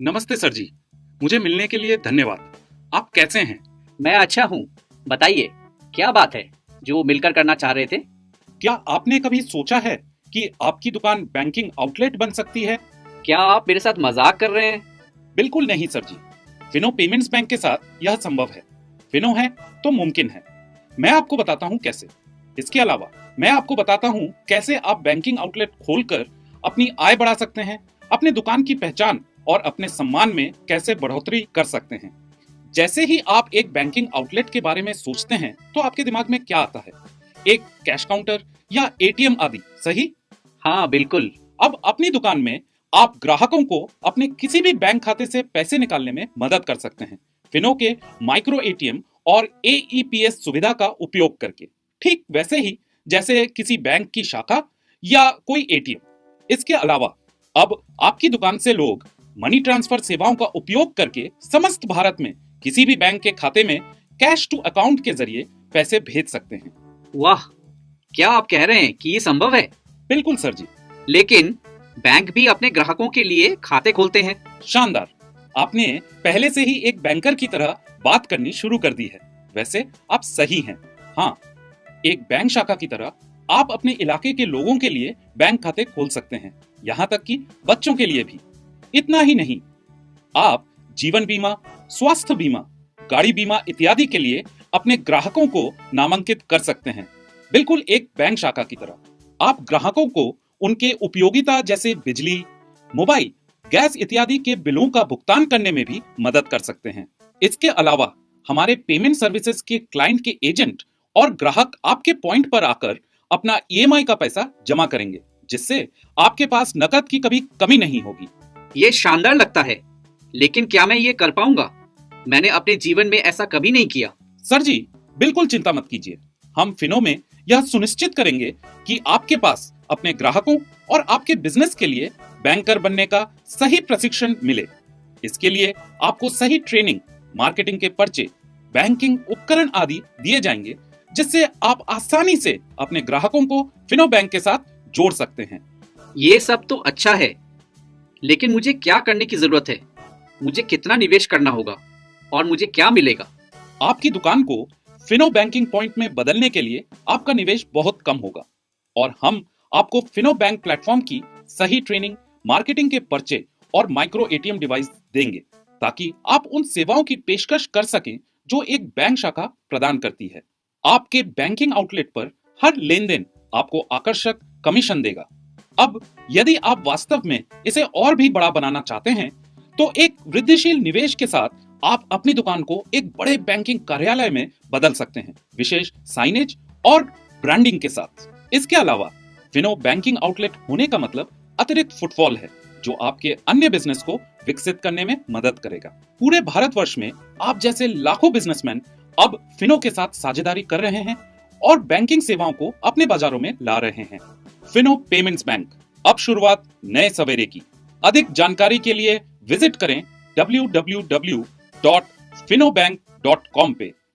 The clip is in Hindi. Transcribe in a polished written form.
नमस्ते सर जी। मुझे मिलने के लिए धन्यवाद। आप कैसे हैं? मैं अच्छा हूँ। बताइए, क्या बात है जो मिलकर करना चाह रहे थे? क्या आपने कभी सोचा है कि आपकी दुकान बैंकिंग आउटलेट बन सकती है? क्या आप मेरे साथ मजाक कर रहे हैं? बिल्कुल नहीं सर जी। फिनो पेमेंट्स बैंक के साथ यह संभव है। फिनो है तो मुमकिन है। मैं आपको बताता हूँ कैसे। इसके अलावा मैं आपको बताता हूँ कैसे आप बैंकिंग आउटलेट खोलकर अपनी आय बढ़ा सकते हैं, अपने दुकान की पहचान और अपने सम्मान में कैसे बढ़ोतरी कर सकते हैं। जैसे ही आप एक बैंकिंग आउटलेट के बारे में सोचते हैं तो आपके दिमाग में क्या आता है? एक कैश काउंटर या एटीएम आदि, सही? हाँ, बिल्कुल। अब अपनी दुकान में आप ग्राहकों को अपने किसी भी बैंक खाते से पैसे निकालने में मदद कर सकते हैं, फिनो के माइक्रो एटीएम और एईपीएस सुविधा का उपयोग करके। ठीक वैसे ही जैसे किसी बैंक की शाखा या कोई एटीएम। इसके अलावा अब आपकी दुकान से लोग मनी ट्रांसफर सेवाओं का उपयोग करके समस्त भारत में किसी भी बैंक के खाते में कैश टू अकाउंट के जरिए पैसे भेज सकते हैं। वाह, क्या आप कह रहे हैं कि ये संभव है? बिल्कुल सर जी। लेकिन बैंक भी अपने ग्राहकों के लिए खाते खोलते हैं। शानदार। आपने पहले से ही एक बैंकर की तरह बात करनी शुरू कर दी है। वैसे आप सही हैं। हाँ, एक बैंक शाखा की तरह आप अपने इलाके के लोगों के लिए बैंक खाते खोल सकते हैं, यहाँ तक कि बच्चों के लिए भी। इतना ही नहीं, आप जीवन बीमा, स्वास्थ्य बीमा, गाड़ी बीमा इत्यादि के लिए अपने ग्राहकों को नामांकित कर सकते हैं, बिल्कुल एक बैंक शाखा की तरह। आप ग्राहकों को उनके उपयोगिता जैसे बिजली, मोबाइल, गैस इत्यादि के बिलों का भुगतान करने में भी मदद कर सकते हैं। इसके अलावा हमारे पेमेंट सर्विसेज के क्लाइंट के एजेंट और ग्राहक आपके पॉइंट पर आकर अपना ईएमआई का पैसा जमा करेंगे, जिससे आपके पास नकद की कभी कमी नहीं होगी। ये शानदार लगता है, लेकिन क्या मैं ये कर पाऊंगा? मैंने अपने जीवन में ऐसा कभी नहीं किया। सर जी, बिल्कुल चिंता मत कीजिए। हम फिनो में यह सुनिश्चित करेंगे कि आपके पास अपने ग्राहकों और आपके बिजनेस के लिए बैंकर बनने का सही प्रशिक्षण मिले। इसके लिए आपको सही ट्रेनिंग, मार्केटिंग के पर्चे, बैंकिंग उपकरण आदि दिए जाएंगे, जिससे आप आसानी से अपने ग्राहकों को फिनो बैंक के साथ जोड़ सकते हैं। ये सब तो अच्छा है, लेकिन मुझे क्या करने की जरूरत है? मुझे कितना निवेश करना होगा और मुझे क्या मिलेगा? आपकी दुकान को फिनो बैंकिंग पॉइंट में बदलने के लिए आपका निवेश बहुत कम होगा और हम आपको फिनो बैंक प्लेटफॉर्म की सही ट्रेनिंग, मार्केटिंग के पर्चे और माइक्रो एटीएम डिवाइस देंगे, ताकि आप उन सेवाओं की पेशकश कर सकें जो एक बैंक शाखा प्रदान करती है। आपके बैंकिंग आउटलेट पर हर लेन देन आपको आकर्षक कमीशन देगा। अब यदि आप वास्तव में इसे और भी बड़ा बनाना चाहते हैं तो एक वृद्धिशील निवेश के साथ आप अपनी दुकान को एक बड़े बैंकिंग कार्यालय में बदल सकते हैं, विशेष साइनेज और ब्रांडिंग के साथ। इसके अलावा फिनो बैंकिंग आउटलेट होने का मतलब अतिरिक्त फुटफॉल है, जो आपके अन्य बिजनेस को विकसित करने में मदद करेगा। पूरे भारतवर्ष में आप जैसे लाखों बिजनेसमैन अब फिनो के साथ साझेदारी कर रहे हैं और बैंकिंग सेवाओं को अपने बाजारों में ला रहे हैं। फिनो पेमेंट्स बैंक, अब शुरुआत नए सवेरे की। अधिक जानकारी के लिए विजिट करें www.finobank.com पे।